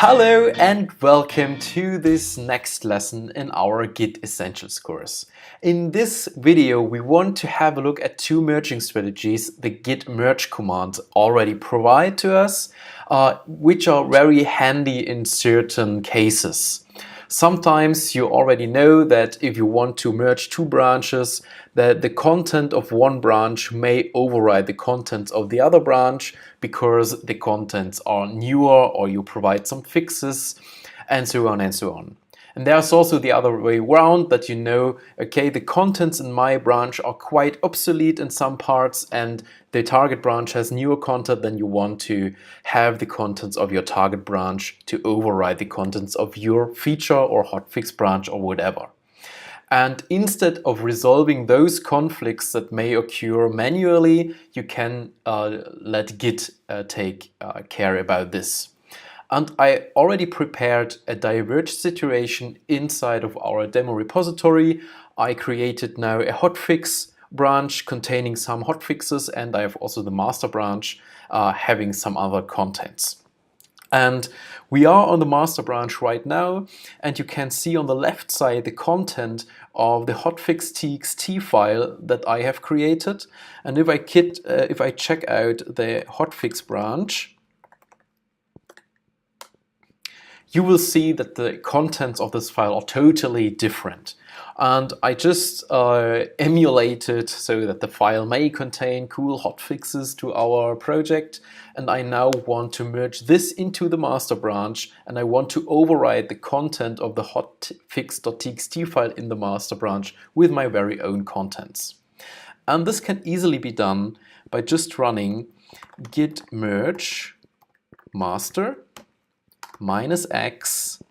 Hello and welcome to this next lesson in our Git Essentials course. In this video, we want to have a look at two merging strategies the git merge command already provide to us, which are very handy in certain cases. Sometimes you already know that if you want to merge two branches, that the content of one branch may override the contents of the other branch because the contents are newer or you provide some fixes and so on and so on. And there's also the other way around that you know, okay, the contents in my branch are quite obsolete in some parts and the target branch has newer content, then you want to have the contents of your target branch to override the contents of your feature or hotfix branch or whatever. And instead of resolving those conflicts that may occur manually, you can let Git take care about this. And I already prepared a diverge situation inside of our demo repository. I created now a hotfix branch containing some hotfixes, and I have also the master branch having some other contents. And we are on the master branch right now, and you can see on the left side the content of the hotfix.txt file that I have created. And if I check out the hotfix branch, you will see that the contents of this file are totally different. And I just emulated so that the file may contain cool hotfixes to our project. And I now want to merge this into the master branch, and I want to override the content of the hotfix.txt file in the master branch with my very own contents. And this can easily be done by just running git merge master -x.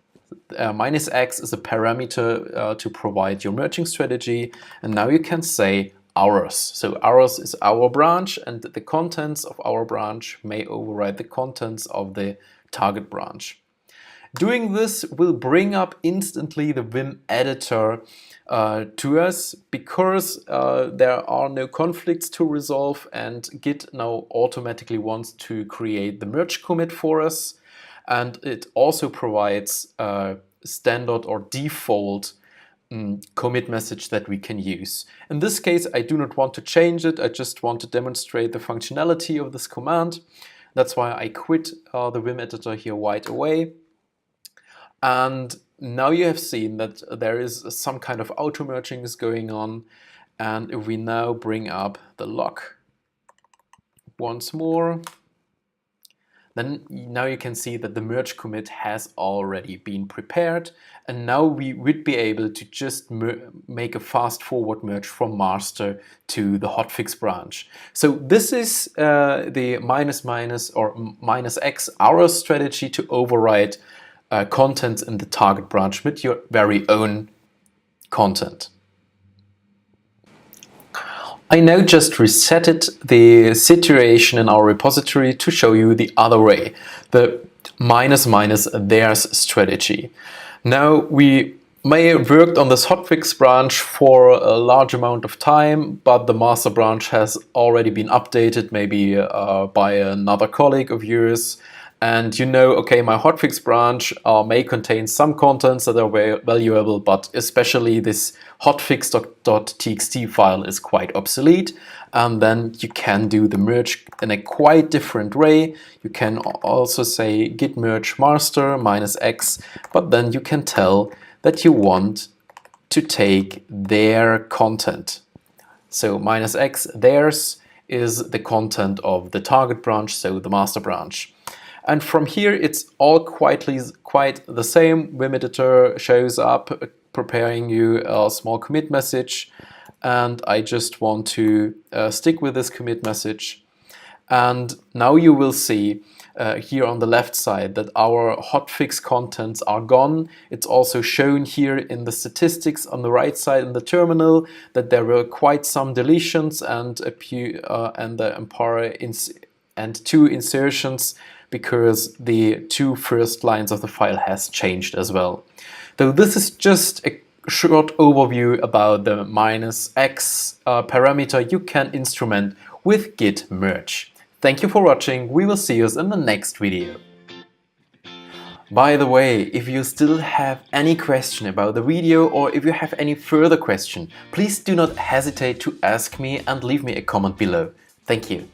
-x is a parameter to provide your merging strategy, and now you can say ours. So ours is our branch, and the contents of our branch may override the contents of the target branch. Doing this will bring up instantly the Vim editor to us because there are no conflicts to resolve, and Git now automatically wants to create the merge commit for us. And it also provides a standard or default commit message that we can use. In this case, I do not want to change it. I just want to demonstrate the functionality of this command. That's why I quit the Vim editor here right away. And now you have seen that there is some kind of auto merging is going on. And if we now bring up the log once more, then now you can see that the merge commit has already been prepared, and now we would be able to just make a fast forward merge from master to the hotfix branch. So this is the -x our strategy to override contents in the target branch with your very own content. I now just resetted the situation in our repository to show you the other way, the --theirs strategy. Now we may have worked on this hotfix branch for a large amount of time, but the master branch has already been updated, maybe by another colleague of yours. And you know, okay, my hotfix branch may contain some contents that are valuable, but especially this hotfix.txt file is quite obsolete. And then you can do the merge in a quite different way. You can also say git merge master -x, but then you can tell that you want to take their content. So -x, theirs, is the content of the target branch, so the master branch. And from here, it's all quite the same. Vim editor shows up, preparing you a small commit message. And I just want to stick with this commit message. And now you will see here on the left side that our hotfix contents are gone. It's also shown here in the statistics on the right side in the terminal that there were quite some deletions and two insertions, because the two first lines of the file has changed as well. So this is just a short overview about the -x parameter you can instrument with git merge. Thank you for watching. We will see you in the next video. By the way, if you still have any question about the video or if you have any further question, please do not hesitate to ask me and leave me a comment below. Thank you.